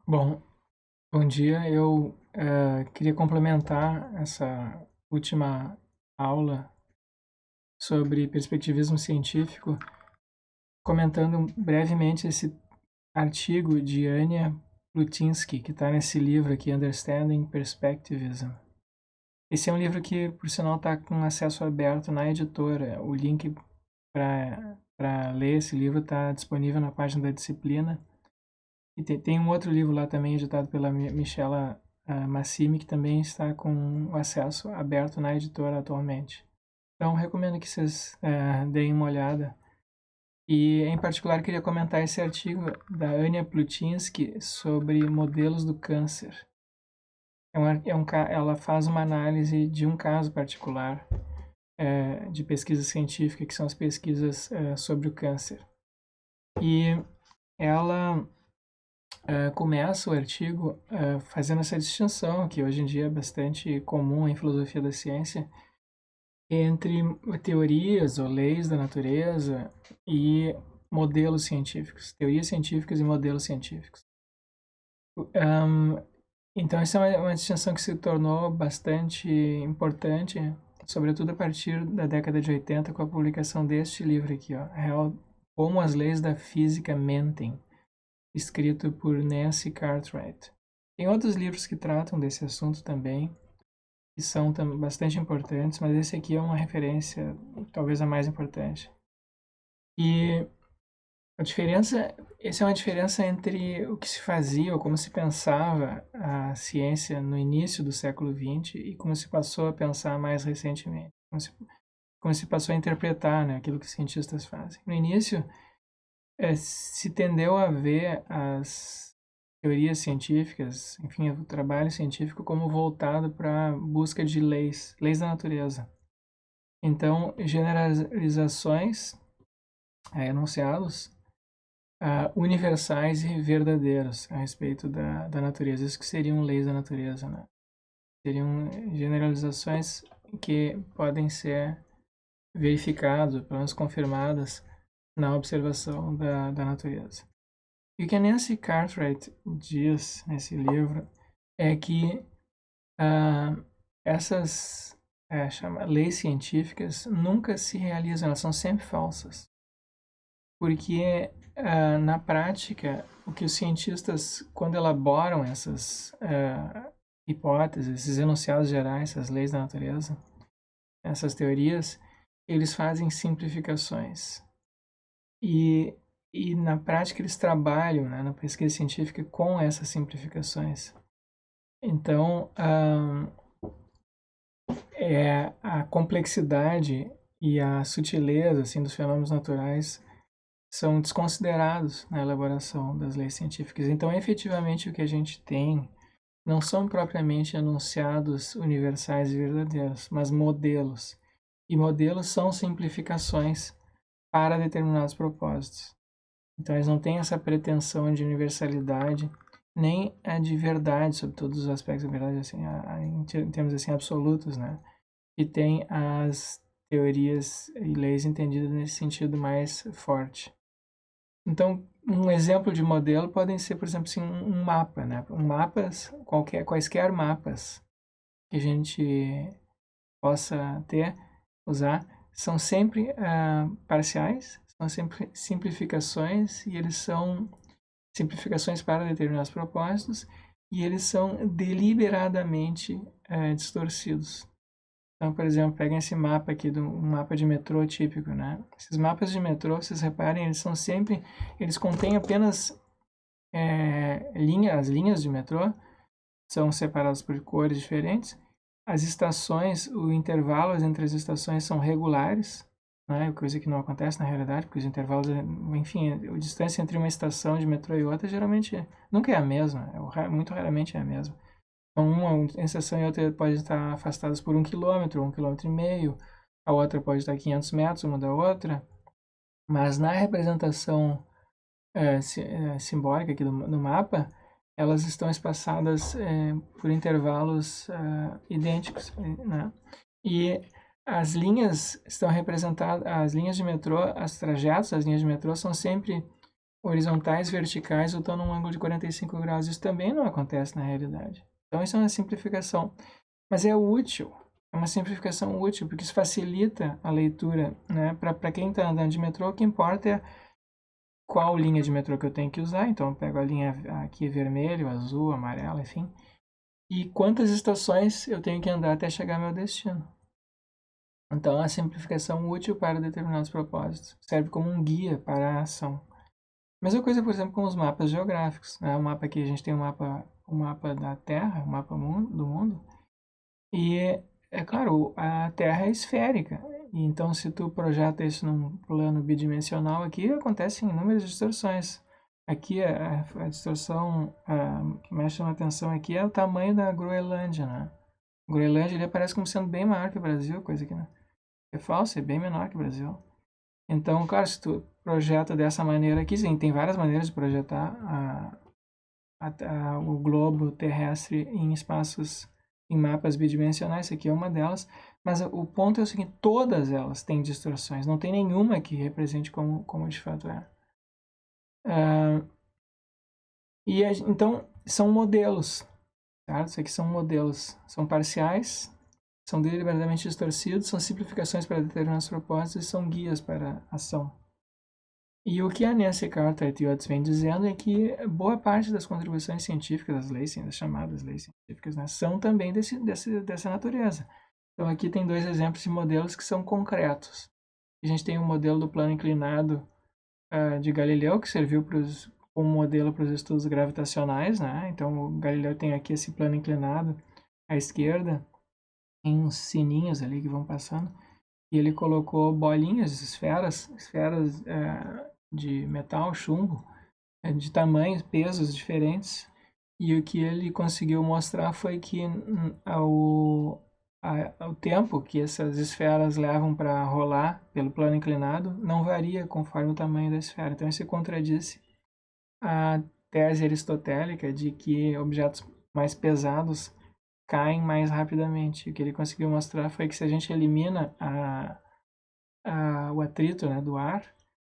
Bom, bom dia. Eu queria complementar essa última aula sobre perspectivismo científico, comentando brevemente esse artigo de Anya Plutinsky, que está nesse livro aqui, Understanding Perspectivism. Esse é um livro que, por sinal, está com acesso aberto na editora. O link para ler esse livro está disponível na página da disciplina. E tem um outro livro lá também, editado pela Michela Massimi, que também está com o acesso aberto na editora atualmente. Então, recomendo que vocês deem uma olhada. E, em particular, queria comentar esse artigo da Anya Plutinsky sobre modelos do câncer. Ela faz uma análise de um caso particular de pesquisa científica, que são as pesquisas sobre o câncer. E ela começa o artigo fazendo essa distinção, que hoje em dia é bastante comum em filosofia da ciência, entre teorias ou leis da natureza e modelos científicos, teorias científicas e modelos científicos. Então, essa é uma distinção que se tornou bastante importante, sobretudo a partir da década de 80, com a publicação deste livro aqui, ó, Como as Leis da Física Mentem, escrito por Nancy Cartwright. Tem outros livros que tratam desse assunto também, que são bastante importantes, mas esse aqui é uma referência, talvez a mais importante. E essa é uma diferença entre o que se fazia ou como se pensava a ciência no início do século XX e como se passou a pensar mais recentemente, como se passou a interpretar, né, aquilo que os cientistas fazem. No início, se tendeu a ver as teorias científicas, enfim, o trabalho científico como voltado para a busca de leis da natureza. Então, generalizações, enunciados universais e verdadeiros a respeito da natureza. Isso que seriam leis da natureza, né? Seriam generalizações que podem ser verificadas, pelo menos confirmadas, na observação da natureza. E o que a Nancy Cartwright diz nesse livro é que essas leis científicas nunca se realizam, elas são sempre falsas. Porque, na prática, o que os cientistas, quando elaboram essas hipóteses, esses enunciados gerais, essas leis da natureza, essas teorias, eles fazem simplificações. E na prática eles trabalham, né, na pesquisa científica com essas simplificações. Então, a complexidade e a sutileza assim, dos fenômenos naturais são desconsiderados na elaboração das leis científicas. Então, efetivamente, o que a gente tem não são propriamente enunciados universais e verdadeiros, mas modelos. E modelos são simplificações para determinados propósitos. Então, eles não têm essa pretensão de universalidade, nem a de verdade sobre todos os aspectos da verdade, assim, em termos assim, absolutos, né? E tem as teorias e leis entendidas nesse sentido mais forte. Então, um exemplo de modelo podem ser, por exemplo, assim, um mapa, né? Quaisquer mapas que a gente possa usar, são sempre parciais, são sempre simplificações e eles são simplificações para determinados propósitos e eles são deliberadamente distorcidos. Então, por exemplo, peguem esse mapa aqui, um mapa de metrô típico, né? Esses mapas de metrô, vocês reparem, eles contêm apenas as linhas de metrô, são separadas por cores diferentes. As estações, o intervalo entre as estações são regulares, né? Coisa que não acontece na realidade, porque os intervalos, enfim, a distância entre uma estação de metrô e outra geralmente nunca é a mesma, muito raramente é a mesma. Então, uma estação e outra pode estar afastadas por 1 quilômetro, 1,5 km, a outra pode estar a 500 metros uma da outra, mas na representação simbólica aqui no mapa, elas estão espaçadas por intervalos idênticos, né? E as linhas estão representadas, as linhas de metrô, os trajetos das linhas de metrô são sempre horizontais, verticais, ou estão num ângulo de 45 graus. Isso também não acontece na realidade. Então, isso é uma simplificação. Mas é útil, é uma simplificação útil, porque isso facilita a leitura, né? Para quem está andando de metrô, o que importa é qual linha de metrô que eu tenho que usar. Então, eu pego a linha aqui vermelho, azul, amarelo, enfim. E quantas estações eu tenho que andar até chegar ao meu destino. Então, é uma simplificação útil para determinados propósitos. Serve como um guia para a ação. Mesma coisa, por exemplo, com os mapas geográficos, né? O mapa aqui, a gente tem o mapa da Terra, o mapa do mundo. E, é claro, a Terra é esférica. E então, se tu projeta isso num plano bidimensional aqui, acontecem inúmeras distorções. Aqui, a distorção que mais chama atenção aqui é o tamanho da Groenlândia, né? A Groenlândia ele aparece como sendo bem maior que o Brasil, coisa que né, é falsa, é bem menor que o Brasil. Então, claro, se tu projeta dessa maneira aqui, sim, tem várias maneiras de projetar o globo terrestre em espaços, em mapas bidimensionais, isso aqui é uma delas, mas o ponto é o seguinte, todas elas têm distorções, não tem nenhuma que represente como de fato é. Então, são modelos, certo? Isso aqui são modelos, são parciais, são deliberadamente distorcidos, são simplificações para determinados propósitos e são guias para a ação. E o que a Nancy Cartwright e outros vêm dizendo é que boa parte das contribuições científicas, das leis, das chamadas leis científicas, né, são também dessa natureza. Então aqui tem dois exemplos de modelos que são concretos. A gente tem o modelo do plano inclinado de Galileu, que serviu como modelo para os estudos gravitacionais, né? Então o Galileu tem aqui esse plano inclinado à esquerda, tem uns sininhos ali que vão passando, e ele colocou bolinhas, esferas de metal, chumbo, de tamanhos, pesos diferentes. E o que ele conseguiu mostrar foi que o tempo que essas esferas levam para rolar pelo plano inclinado não varia conforme o tamanho da esfera. Então, isso contradiz a tese aristotélica de que objetos mais pesados caem mais rapidamente. O que ele conseguiu mostrar foi que se a gente elimina o atrito, né, do ar,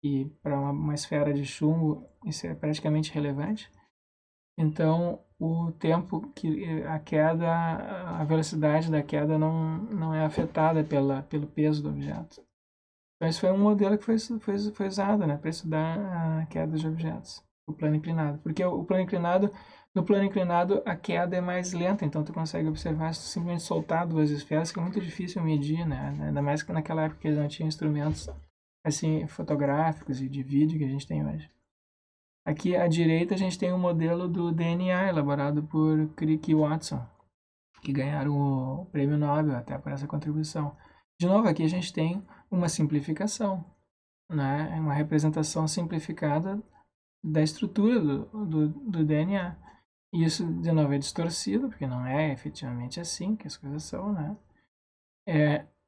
e para uma esfera de chumbo isso é praticamente relevante. Então, o tempo que a queda, a velocidade da queda não é afetada pelo peso do objeto. Então, esse foi um modelo que foi usado, né, para estudar a queda de objetos, o plano inclinado. Porque no plano inclinado a queda é mais lenta, então tu consegue observar se tu simplesmente soltar duas esferas, que é muito difícil medir, né, ainda mais que naquela época eles não tinham instrumentos assim, fotográficos e de vídeo que a gente tem hoje. Aqui à direita a gente tem um modelo do DNA elaborado por Crick e Watson, que ganharam o prêmio Nobel até por essa contribuição. De novo, aqui a gente tem uma simplificação, né? Uma representação simplificada da estrutura do DNA. E isso, de novo, é distorcido, porque não é efetivamente assim que as coisas são, né?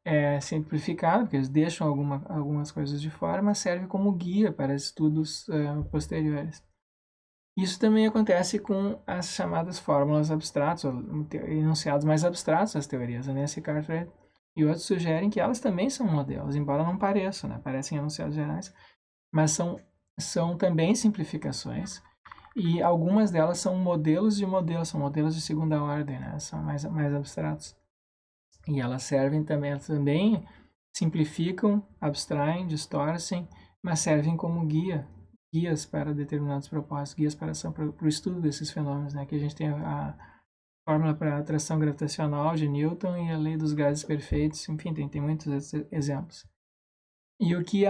É simplificado, porque eles deixam algumas coisas de fora, mas serve como guia para estudos posteriores. Isso também acontece com as chamadas fórmulas abstratas, ou enunciados mais abstratos das teorias. A Nancy Cartwright e outros sugerem que elas também são modelos, embora não pareçam, né? Parecem enunciados gerais, mas são também simplificações, e algumas delas são modelos de modelos, são modelos de segunda ordem, né? São mais abstratos. E elas servem também, elas também simplificam, abstraem, distorcem, mas servem como guias para determinados propósitos, guias para o estudo desses fenômenos, né? Que a gente tem a fórmula para a atração gravitacional de Newton e a lei dos gases perfeitos, enfim, tem muitos exemplos. E o que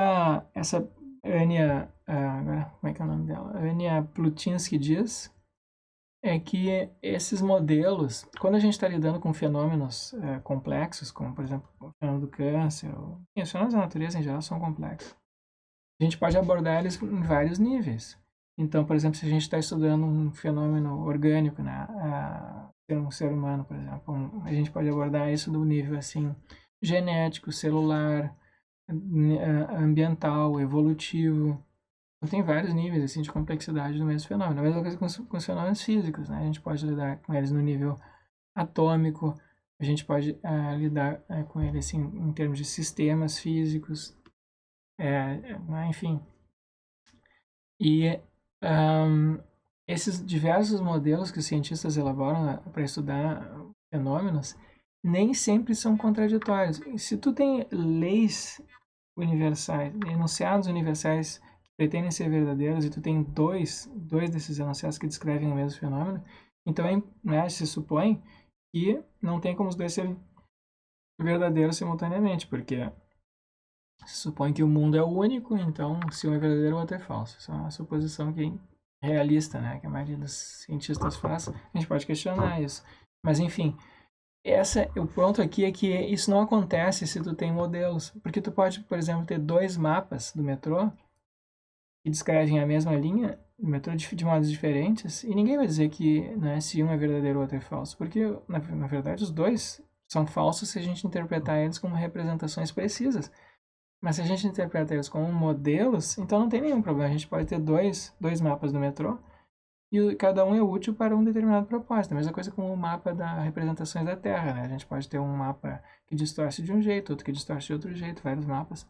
essa Anya, agora, como é que é o nome dela? Anya Plutinsky diz é que esses modelos, quando a gente está lidando com fenômenos complexos, como por exemplo o fenômeno do câncer, os fenômenos da natureza em geral são complexos, a gente pode abordar eles em vários níveis. Então, por exemplo, se a gente está estudando um fenômeno orgânico, né, um ser humano, por exemplo, a gente pode abordar isso do nível assim genético, celular, ambiental, evolutivo. Então, tem vários níveis assim, de complexidade do mesmo fenômeno. A mesma coisa com os fenômenos físicos, né? A gente pode lidar com eles no nível atômico, a gente pode lidar com eles assim, em termos de sistemas físicos, enfim. E esses diversos modelos que os cientistas elaboram para estudar fenômenos nem sempre são contraditórios. Se tu tem leis universais, enunciados universais que pretendem ser verdadeiros e tu tem dois desses enunciados que descrevem o mesmo fenômeno, então né, se supõe que não tem como os dois serem verdadeiros simultaneamente, porque se supõe que o mundo é único, então se um é verdadeiro, o outro é falso. Isso é uma suposição que é realista, né? Que a maioria dos cientistas faz. A gente pode questionar isso. Mas enfim, o ponto aqui é que isso não acontece se tu tem modelos. Porque tu pode, por exemplo, ter dois mapas do metrô que descrevem a mesma linha, o metrô de modos diferentes, e ninguém vai dizer que, né, se um é verdadeiro, o outro é falso. Porque, na verdade, os dois são falsos se a gente interpretar eles como representações precisas. Mas se a gente interpreta eles como modelos, então não tem nenhum problema. A gente pode ter dois mapas do metrô e cada um é útil para um determinado propósito. A mesma coisa com o mapa das representações da Terra, né? A gente pode ter um mapa que distorce de um jeito, outro que distorce de outro jeito, vários mapas.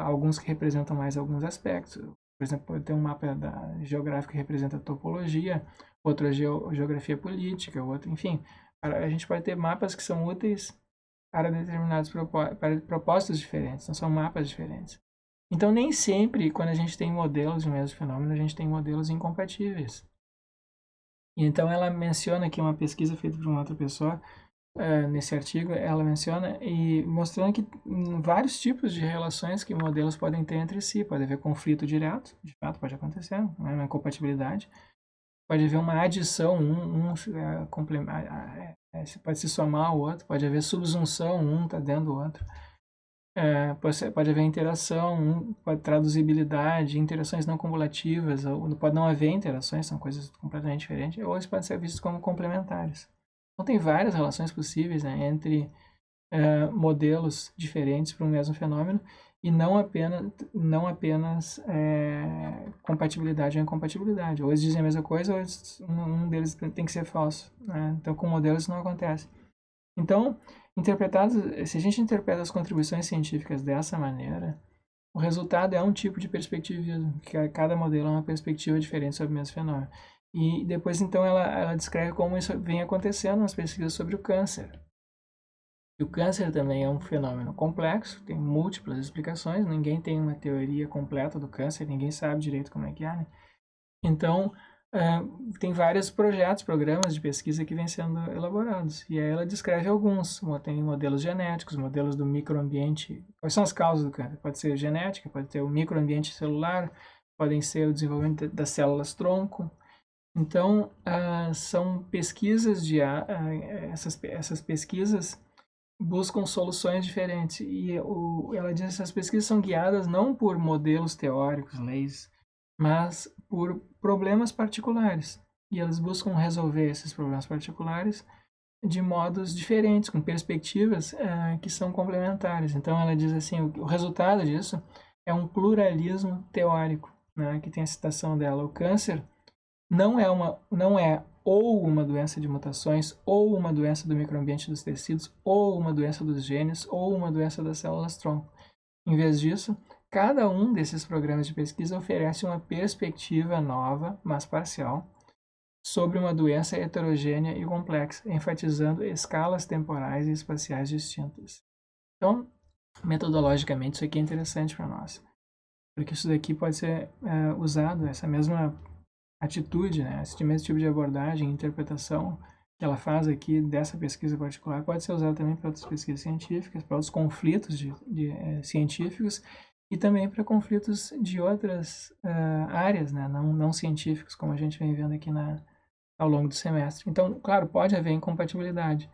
Alguns que representam mais alguns aspectos. Por exemplo, pode ter um mapa geográfico que representa a topologia, outro a geografia política, outro, enfim. A gente pode ter mapas que são úteis para determinados para propósitos diferentes, não são mapas diferentes. Então, nem sempre, quando a gente tem modelos de um mesmo fenômeno, a gente tem modelos incompatíveis. E então, ela menciona aqui uma pesquisa feita por uma outra pessoa, nesse artigo, ela menciona e mostrando que vários tipos de relações que modelos podem ter entre si. Pode haver conflito direto, de fato pode acontecer, né, uma incompatibilidade. Pode haver uma adição, pode se somar ao outro, pode haver subsunção, um está dentro do outro. Pode haver interação, pode traduzibilidade, interações não cumulativas, ou pode não haver interações, são coisas completamente diferentes, ou eles podem ser vistos como complementares. Então tem várias relações possíveis, né, entre modelos diferentes para um mesmo fenômeno e não apenas compatibilidade ou incompatibilidade. Ou eles dizem a mesma coisa, ou um deles tem que ser falso, né? Então com modelos isso não acontece. Então, se a gente interpreta as contribuições científicas dessa maneira, o resultado é um tipo de perspectivismo, que cada modelo é uma perspectiva diferente sobre o mesmo fenômeno. E depois, então, ela descreve como isso vem acontecendo nas pesquisas sobre o câncer. E o câncer também é um fenômeno complexo, tem múltiplas explicações, ninguém tem uma teoria completa do câncer, ninguém sabe direito como é que é, né? Então, tem vários projetos, programas de pesquisa que vêm sendo elaborados. E aí ela descreve alguns. Tem modelos genéticos, modelos do microambiente. Quais são as causas do câncer? Pode ser genética, pode ter o microambiente celular, podem ser o desenvolvimento das células tronco. Então, são pesquisas essas pesquisas buscam soluções diferentes. E ela diz que essas pesquisas são guiadas não por modelos teóricos, leis, mas por problemas particulares. E elas buscam resolver esses problemas particulares de modos diferentes, com perspectivas que são complementares. Então ela diz assim, o resultado disso é um pluralismo teórico, né, que tem a citação dela. O câncer não é ou uma doença de mutações, ou uma doença do microambiente dos tecidos, ou uma doença dos genes, ou uma doença das células-tronco. Em vez disso, cada um desses programas de pesquisa oferece uma perspectiva nova, mas parcial, sobre uma doença heterogênea e complexa, enfatizando escalas temporais e espaciais distintas. Então, metodologicamente, isso aqui é interessante para nós, porque isso daqui pode ser usado, essa mesma atitude, né, esse mesmo tipo de abordagem, interpretação que ela faz aqui dessa pesquisa particular, pode ser usado também para outras pesquisas científicas, para outros conflitos científicos e também para conflitos de outras áreas, né, não científicos, como a gente vem vendo aqui ao longo do semestre. Então, claro, pode haver incompatibilidade,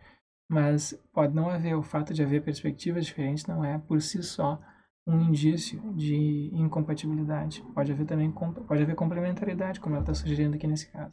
mas pode não haver. O fato de haver perspectivas diferentes não é, por si só, um indício de incompatibilidade. Pode haver também pode haver complementaridade, como ela está sugerindo aqui nesse caso.